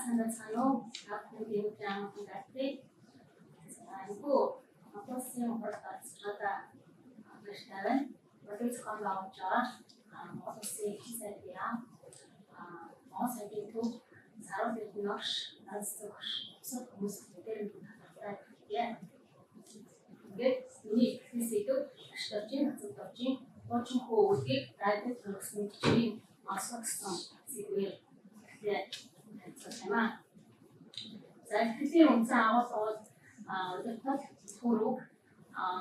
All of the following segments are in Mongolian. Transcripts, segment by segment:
санаа цаанаа бүхэн жаам хүндэтэй. Айгу апосын хурдаас одоо гэртээ бодож хамгаалж байгаа. Апосын хийсэдия. Апосын төв сарал дэвнаш насцогш хүмүүс дээр татдаг. Ингээд миний хийсэдэг штабын хацуудын бочин хөөгийг радио төрсөн чинь асуусан зүйл. Тэма. За тэгэхээр үнсэн аваад одоо түрүүг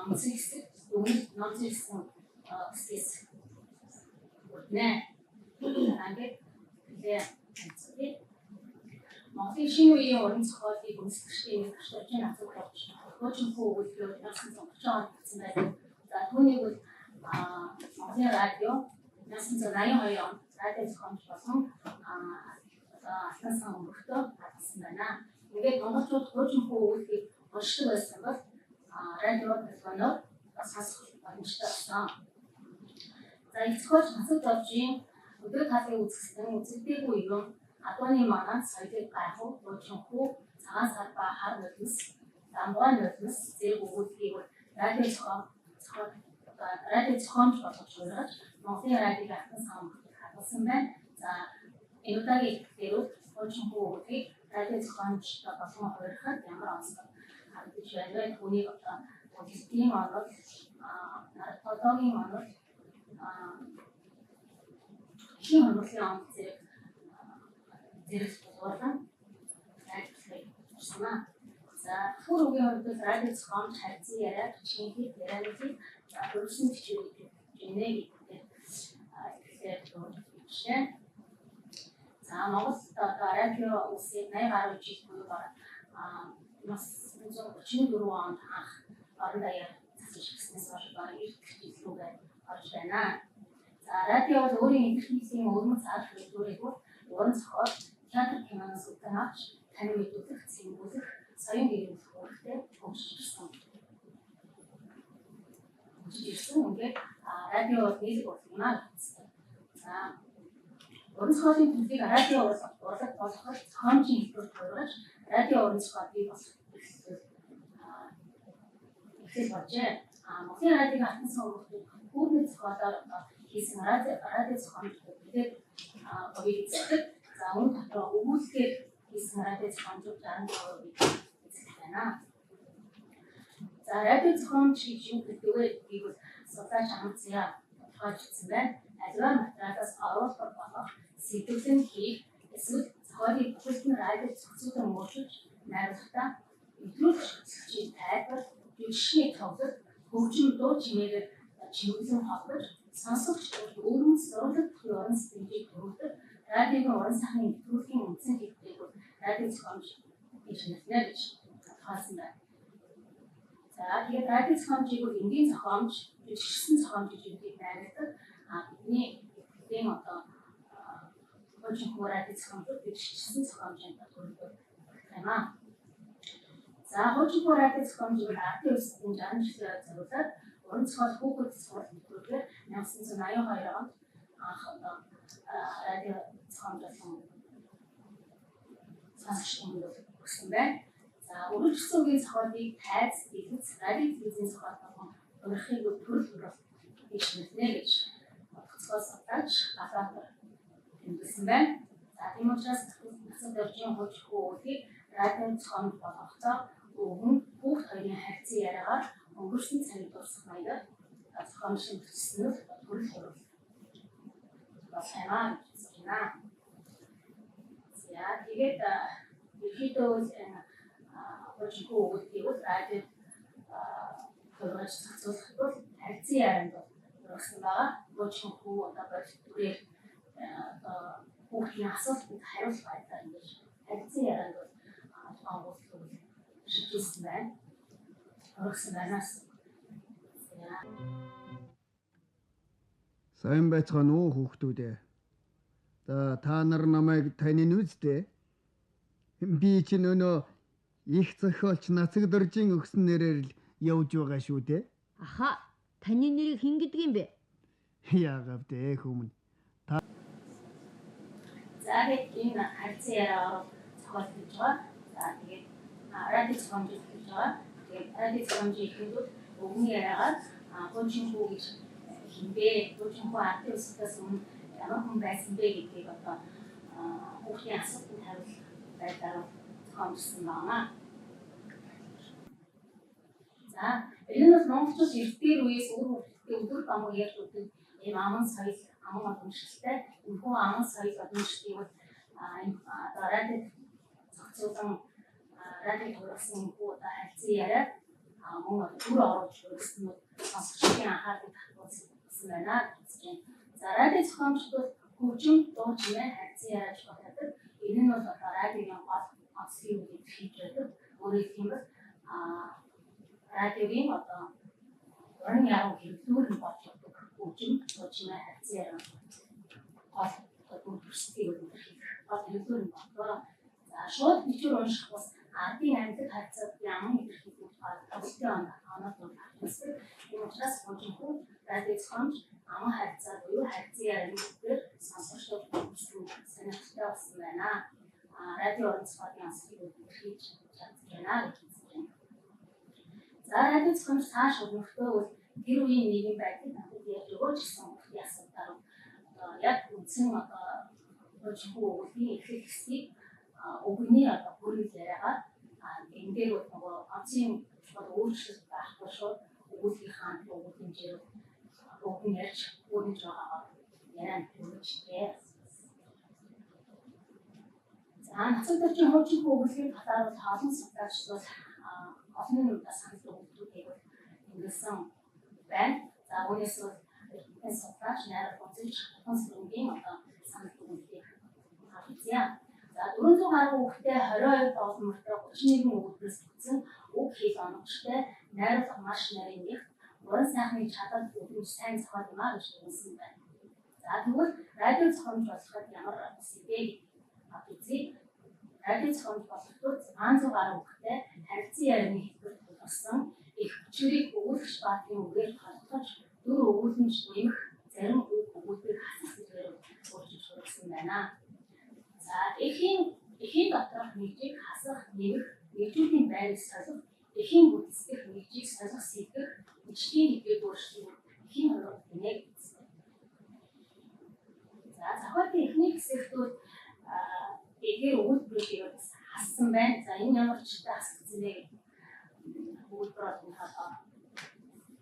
мөсөйсөд дүнг нэмсэн скис. Нэ. Ингээд тэгээ Монголын шинэ үеийн уран зохиолыг үндэслэхтэй штабын хацууд бочин хөөгийг яасан зохицоо гэсэн байдаг. За түүнийг бол Монголын радио 1982 онд радио зохиомж болсон алтан өнгөртөө татсан байна. Ингээд монголчууд бочин хөөгийг уншдаг байсан бол радио телефоноор сонсох боломжтой болсон. За их зохиолч Насад Доржийн өдөр талын үзэсгэлэн үзэгдээгүй юм Адууны манаа соёлыг гайхуу бочин хөө цагаан сар ба хар нулимс дамгуй нулимс зэрэг өгүүлбэрийг радио зохиомж болгож суурьж Монголын радиог алтан савнд хадгалсан байна. За энэ удаагийн хэлбэрүүд бочин хөө өгүүлбэрийг радио зохиомж болгон хуурихад ямар онцлог харагдаж байна вэ? Түүнийг одоо бүлгийн онол, наркотикийн онол, хин онолын онол зэрэг болон радиослыг сурсан. За түрүүгийн хувьд радио зохиомж хайцсан яриа, чинхийг яриагийн хөрсөн бичвэрийг гэнэ гэдэг. За Монголд одоо радио үсэг 80 гаруй жил буюу бас 1934 онд анх орон даяар засагчснаас хойш эрт хэллүүгээ орж байна. За радио бол өөрийн интернетийн өрмөц арга хэлбэрээр уран зохиол, театр киноноос үтэн авч тань мэдүүлэх, цэнгүүлэх, соён гэрүүлэх үүрэгтэй хөгжиж ирсэн. Ингээд радио бол нийлэг болгоно гэсэн. За уран зохиолын төлөвийг радио урлаг болгоход зохиомжийн хэлбэрт хуургаж радио уран зохиол бий болох эхлэл болжээ. Монголын радиог алтан сан өнгөртөө хүүрний зохиолоор хийсэн радио зохиомж гэдэг огийг эзэлдэг. За үүн дотор өгүүлбэр хийсэн радио зохиомжууд 67% байна. За радио зохиомж гэж юу гэдэг вэ? Гэвэл судлаач Амцяа тодорхойлсон байна. Аливаа материалаас оруулах болох сэдвэн хийх эсвэл зохиолын бүхэлдэн радио зохицуулан мөрчилж найруулахдаа өдрөж зохицуулж тайлбар, жүжигчний тоглолт, хөгжим дуу чимээгээр чимэглэн холбож сонсогч өөрөнд зурлаг бүхий уран сэтгэмжийг төрүүлдэг радиогийн уран сайхны нэвтрүүлгийн үндсэн хэлбэрийг радио зохиомж гэж нэрлэнэ гэж тодорхойлсон байна. За тэгээд радио зохиомжийг энгийн зохиомж, жүжигчсэн зохиомж гэж үгийг найруулдаг. Бидний хэдийн одоо бочин хөө радио зохиомжууд жүжигчсэн зохиомжинд төрүүлдэг юм аа. За бочин хөө радио зохиомжийг ардын үсгийн 60 жилээр зориулаад уран зохиол хүүхэд сурал нэвтрүүлгээр 1982 онд анх радио зохиомжлон сонсогчдод өгсөн байна. За өргөжсөн үгийн зохиолыг тайз, дэлгэц, радио телевизийн зохиол болгон урьхыг төрөл бүрэлдэхүүн гэж нэрлэнэ гэж зохиол судлаач Галаатар тэмдэглэсэн байна. За тийм учраас Насад Доржийн хууч хөөгийг радио зохиомж болгохдоо хүүхд хоёрын харьцан яриагаар өнгөрсөн цагийг дуусгах маягаар зохиомжлон төссөн нь төрөл бүрэлдэхүүн байна гэж байна. За тэгээд ерөнхийдөө бочин хөө өгүүлбэрийг радио хөрөж зохицуулах бол харьцан ярианд өргөсөн байгаа. Бочин хөө одоо бүрээр хүүхдийн асуултанд хариулах байдлаар ингэж харьцан ярианд онгоцлог шийдсэн байна. Өргөсөн байнаас. Сайн байцгаана уу хүүхдүүд. За та нар намайг таньд үздэй. Би ч нөө их зохиолч Насад Доржийн өгсөн нэрээр л явж байгаа шүү дээ. Аха, таны нэрийг хэн гэдэг юм бэ? Яагаад вэ хүмүүн? За энэ харьцан яриа зохиол хийж байгаа. За тэгээд радио зохиомжийг хийж байгаа. Тэгээд радио зохиомжийг хийхэд өгний яриагаар хуучин хүү гэж хинбэ, хуучин хүү ардын өсөлтөөс өмнө ямар хүн байсан бэ гэдгийг одоо хүүхдийн асуултанд хариулах байдлаар зохиомжсон байна. За энэ нь монголчууд эртээр үеэс өдөр бамуу ярьж өгдөг ийм аман соёл, аман уламжлалтай энэхүү аман соёл уламжлалыг бол одоо радио зохицуулан радио төрүүлсэн энэхүү одоо харилцан яриа мөн төр оруулж өгсөн нь сонсогчдын анхаарлыг татуулсан байна гэж байна. За радио зохиомжид бол хөгжим, дуу чимээ, харилцан яриаж болдог. Энэ нь бол одоо радиогийн гол онцлог үйл хийж байдаг. Өөрөөр хэлбэл радиогийн одоо уран яруу хэрэглүүр нь болж байгаа хөгжим, дуу чимээ, харилцан яриа гол одоо төрсдгийг үлдэх гол хэрэглүүр нь болдог. За шууд бичвэр унших бас ардын амьд харьцаад ямар илэрхийлэх төвлөрсөн оноод харьцдаг. Энэ учраас хөгжимхүү радио зохиомж аман харьцаа буюу харьцан ярианы дээр сонсогчдод сонирхолтой болсон байна. Радио уран зохиолын онцлогыг илэрхийлж чадж байна гэж хэлсэн. За радио зохиомж цааш өрнөхдөө бол тэр үеийн нийгэм байдлыг надад ярьж өгөөч гэсэн хүүхдийн асуултаар одоо яг үндсэн одоо хөгжимхүү өгүүлбэрийн эхлэл хэсгийг өгний одоо бүрэл яриагаар энэ дээр нөгөө онцгийн бол өөрчлөлт байхгүй шууд өгүүлбэрийн хаан өгүүлбэрээр өгөн ярьж өөрөж байгаагаар яриа өгчтэй. За нацаг төрчийн хөгжимхүү өгүүлбэрийн талаар бол олон судлаачид олон санал өгүүлбэрүүдийг ингэсэн байна. За үүнээс бол энэ судлаач найрал үзэж конструкцийн одоо санал өгүүлбэрийг харьцаа. За 400 гаруй хүүхдээ 22 доллартай 31 өгүүлбэрээс бүтсэн үг хэл оновчтой найруулга маш нарийн нэг уран сайхны чадал өгөх сайн зохиол юм а гэж хэлсэн байна. За тэгвэл радио зохиомж болоход ямар үсвэ гэдгийг радио зохиомж болоход 600 гаруй хүүхдээ харилцан ярианы хэлбэрт болсон их хүчрийг өгүүлэгч баатрын үгээр холбож дөр өгүүлэмж нэмэх зарим үг өгүүлбэрийг хасах зүйлээр өөрчилж хүргэсэн байна. За эхийн доторх нэгжийг хасах, нэмэх, нэгжүүдийн байрыг солих, эхийн бүтцэх нэгжийг солих сэлгэх, бичгийн хэвээр өөрчлөлт эхийн хорвол гинэ гэсэн. За зохиолын эхний хэсэгт бол эдгээр өгүүлбэрүүдийг хассан байна. За энэ ямар ч та хассан бэ гэдэг өгүүлбэр бол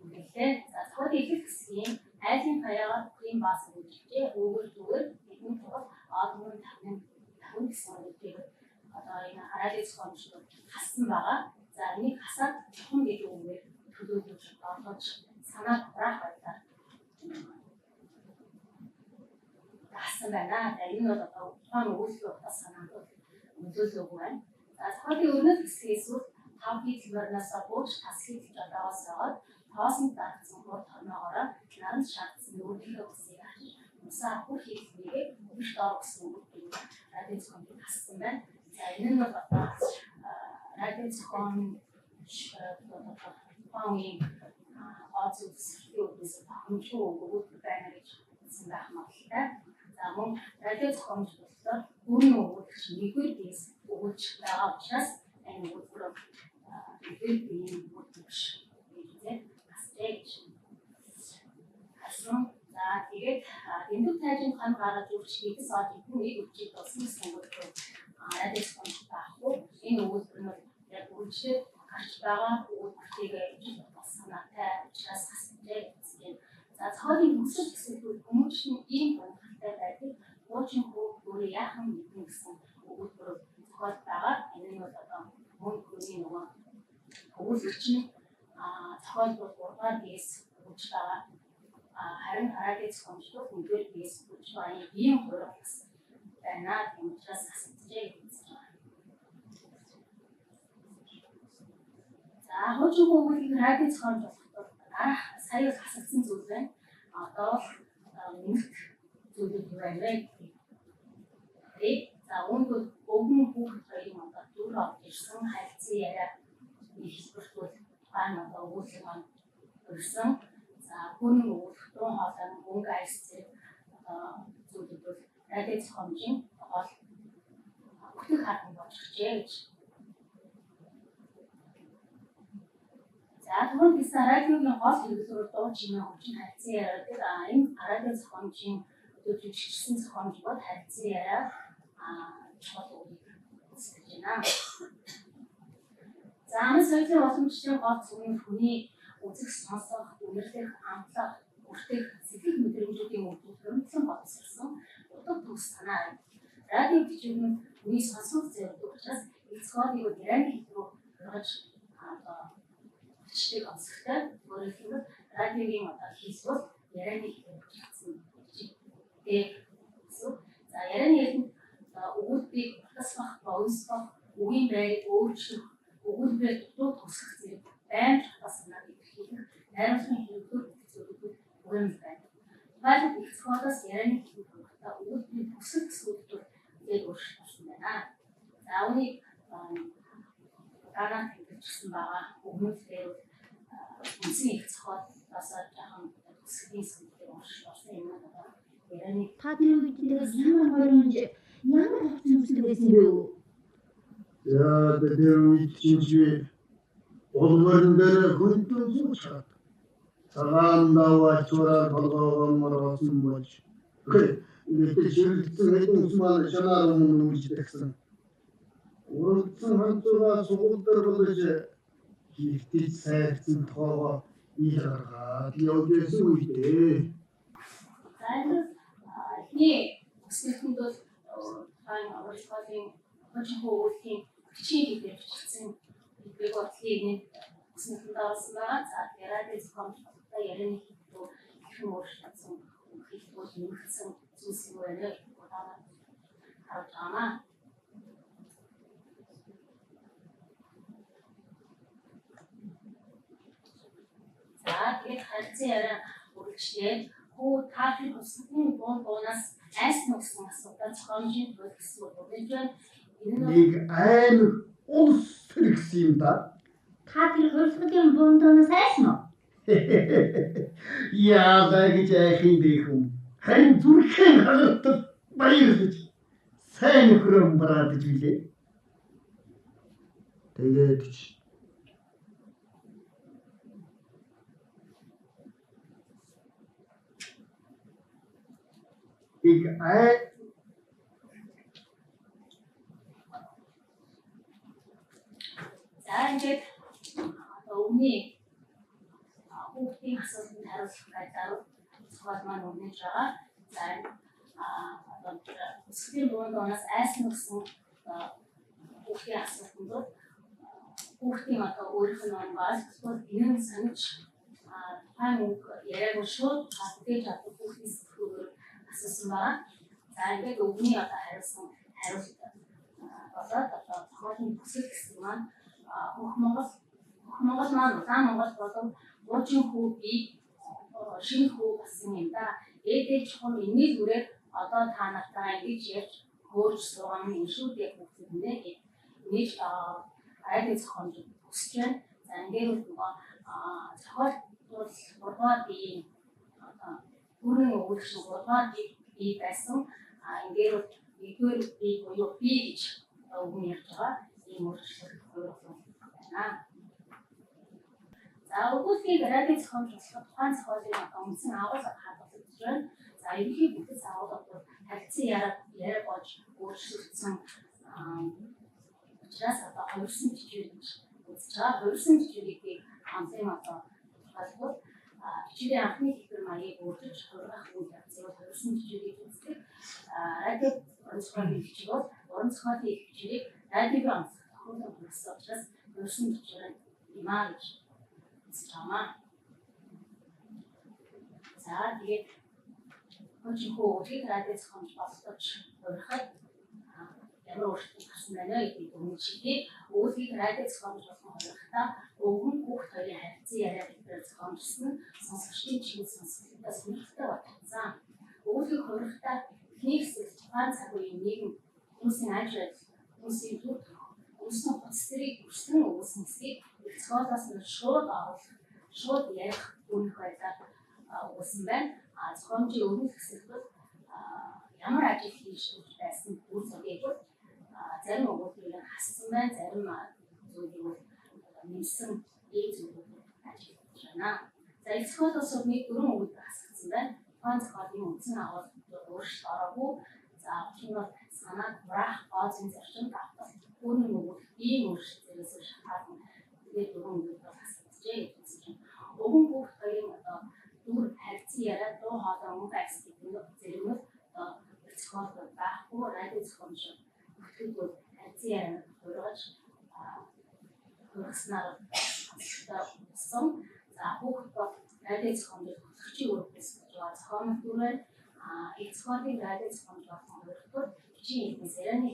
үлээ. За зохиолын эхлэл хэсгийн айлын хаягаар бүхний баас үүрэгтэй өгөр зүгээр бидний тул одмон тавны гэсэн үгтэй одоо энэ радио зохиомжтой хассан байгаа. За энийг хасаад чухам гэдэг үгээр төлөвлөж олгож санаа хураах байдлаар хассан байна. Энэ бол одоо ухаан өгүүлбэр утас санаанд нөлөөлөөгүй байна. За зохиолын өрнөл хэсгээс бол 5 хэлбэрнээс бууж тас хэлж одоогоос аваад тоосон дагсан хурд хорноогоороо наран шаардсан өөрийнхөө хүсийг авч усаа бүх хэлбэрийг өгч доор гэсэн үг радио зохиомжийг хассан байна. За энэ нь бол одоо радио зохиомж ухааны онцлог үгээс хэмжүү өгүүлбэр байна гэж хэлсэн байх магадлалтай. За мөн радио зохиомж болохоор бүрэн өгүүлэгч нэгвэр биес өгүүлж байгаа учраас энэ өгүүлбэр нэгвэр биеийн өгүүлбэрш гэдэг хасж хасан. За тэгээд дэндүү тайжин хан гараад үрчигээс олж ихэн нэг үрчиг болсон гэсэн өгүүлбэр радио зохиомж байхгүй. Энэ өгүүлбэр нь яг үрчигээр гарч байгаа өгүүлбэртэйгээ бас санаатай учраас хасжээ гэсэн. За цоолын өсөлт хэсэгт хүмүүжийн ийм хангалттай байдаг хуучин хөө өөрөө яахан мэднэ гэсэн өгүүлбэр зохиол байгаа. Энэ нь бол одоо мөн хүний нөгөө өгүүлбэрч нь зохиол бол 3-аар биес өгч байгаа. Харин радио зохиомжтой нэгдүгээр биес өгч байгаа ийм хурал байна. Тийм учраас хасжээ гэсэн. За хуучин хөө өгүүлбэрийг радио зохиомж болоход сая хасагдсан зүйл байна. Одоо нэмэлт зүйлүүд байна. За үүнд өгөн хүүхэд хоёрын одоо дүр орж ирсэн харилцан яриа хэлбэртүүд хаана одоо өгүүлбэр өрсөн. За хүн өгүүлбэр хоолой мөнгө айс зэрэг зүйлүүд бол радио зохиомжийн гол бүтээх харан болж очихжээ гэж. За түрүүнд хэлсэн радиогийн гол хэрэглүүр дуу чимээ хөгжин харьцан яриадаг энэ радио зохиомжийн өдөржигчсэн зохиомж бод харьцан яриа чухал үгийг үүсгэж байна. За амын соёлын уламжлалын гол зүйл нь хүний үзэх, сонсох, үнэрлэх, амтлах, бүртгэх, сэтгэл мэдрэмжүүдийн өвдөд хөрөнгөлөн боловсрсон утга төгс санаа. Радио бичиг нь хүний сонсох зорилго учраас эцгоодыг ярианы хэл рүү гаргаж бичиг онцгой. Өөрөөр хэлбэл радиогийн хийс бол ярианы хэлээр бичигдсэн бичиг. За ярианы хэлэнд өгүүлбэрийг утасгах, боонсгох, үгийн байрыг өөрчлөх, өгүүлбэрээ дутуу тусгах зэрэг байн хатас санааг илэрхийлэх найрамдлын хэрэглүүр зүйлүүд бүрэн байна. Тухайлбал их цохолоос ярианы хэлийг хангалттай өгүүлбэрийн тусгал зүйлүүд тэгээд өөрчлөгдсөн байна. За үүнийг дараа хэлчихсэн байгаа. Өмнөд дээр үнсэн их цохолоос жаахан тусгын зүйлээр өөрчлөгдсөн юм байна. Ярианы Та тэр үед тэгээс ямар хорионж ямар хавцсан өмсдөг байсан юм бэ? Яа тэр үед чинь болгоон дээр хүндэн суучаад цагаан даваа чураа толгоомор осон болж ингээд ширэлцэн хэдэн усмаа шанаар өмнө үлдчихсэн. Урагдсан ханцугаа сугуулдэр болж хийгдэж сайрцсан тоогоо ил гаргаад явж байсан үедээ. За энэ эхний өсөлтөнд бол хаан авралын хожим хөвөлийн бичгийн хэлээр бичсэн хэлбэг бодлыг нэг өсөлтөнд орсон байгаа. За радио зохиомжтой ярианы хэлбэг их өөрчлөгдсөн хэлбэг нэмэгдсэн зүйлс юу вэ? Удаанаар харж байгаа. За тэгээд харьцан яриа үргэлжлээд хүү та тэр өсөлтний дуунаас айсан гэсэн асуудал зохиомжийн төлөв гэсэн үг болж байна. Нэг амар улс хэрэгсэн юм да. Та тэр хөрсгөлийн буундоноос айсан уу? Яагаад гэж айхын дэхүм. Харин зүрхэн хагартал баярлаж сайн нөхрөө бараадж билээ. Тэгээд За ингээд өмнө хүүхдийн асуултанд хариулах байдлаар цогц маань өрнөж байгаа. За өсвөрийн дундаас айсан гэсэн хүүхдийн асуултанд хүүхдийн өөрийнх нь онгоос энэ санаж хаан яриаг шууд хатгаж авах хүүхдийн сэтгэлээр асуусан байгаа. За ингээд өвгний хариулсан хариулт болоод зохиолын бүсэл гэсэн маань Хөх Монгол маань Улаан Монгол болон Уужийн хүү би шинэ хүү болсон юм да. Ээдээ чухам энийг үрээд одоо та нартай ингэж ярьж хөөрж сууган юм шүү дээ хүүхдүүднээ гэж нэг радио зохиомж өсөж байна. За ингээд нөгөө зохиол бол ургаа бие бүрэн өгүүлсэн ургаа бие байсан. Ингээд нэгдүгээр би буюу би гэж өгнө ярьж байгаа. Ийм өөрчлөлт хөрвсөн байна. За өгүүлбэрийг радио зохиомж болох тухайн зохиолын үндсэн агуулга хадгалагдж байна. За ерөнхий бүтэц агуулга бол харьцан яриа болж өөрчлөгдсөн учраас одоо хувирсан бичвэр гэж үзэж байгаа. Хувирсан бичвэрийг онцгой толгой бичвэрийн анхны хэлбэр маягийг өөрчилж хургах үйл явцыг хувирсан бичвэрийг үздэг. Радио онцгой бичвэр бол уран зохиолын их бичвэрийг радиогийн онцгой тохиолдол хүргэсэн учраас хувирсан бичвэр юм аа гэж үзэж байгаа. За тэгээд хожим хөөгийг радио зохиомж болгож урихад ямар өөрчлөлт гарсан байна гэдгийг өмнө шийдээ. Өөрийг радио зохиомж болгох хугацаатаа өвгөн хүүхд хоёрын харьцан яриа гэдгээр зохиомжсон сонсогчдын чиглэл сонсогчдоос хүндэтэй батсан. Өөрийг хугацаатаа эхний хэсэг тухайн цаг үеийн нийгэм хүмүүсийн ажил, хүмүүсийн төр, хүмүүсийн хоцрыг өрсөн өгсөн хэсгийг их зохиолоос нь шууд оруулах, шууд ярих үнэх байдлаар өгсөн байна. Зохиомжийн өмнөх хэсэгт ямар ажил хийж байсан үйл явдлыг зарим өгүүлбэрээр хассан байна. Зарим зүйлийг нэмсэн ийм зүйлүүд ажиллаж байна. За их зохиолоос нэг 4 үг хасагдсан байна. Тухайн зохиолын үндсэн агуулгууд өөрчлөлт ороогүй. За кино санаа урах баазын зарчим давтал өөрийн үг ийм өөрчлөлтөөс шалтгаалсан. Тэгээд 4 үг хасагдажээ гэж хэлсэн. Өгөн бүх хоёрын дүр харьцан яриа дуу хоолой мөнгө акс гэдэг нь зэрэгмэл зохиол байхгүй радио зохиолч бүтгэгдэл харьцан яриа хургаж хөргснаар болсон. За хүүхэд бол радио зохиолч хөтлөгчийн үрдээс зохиолын дүрээр их зохиолын радио зохиолч болсон өөртөө бичийн хэлнээс ярианы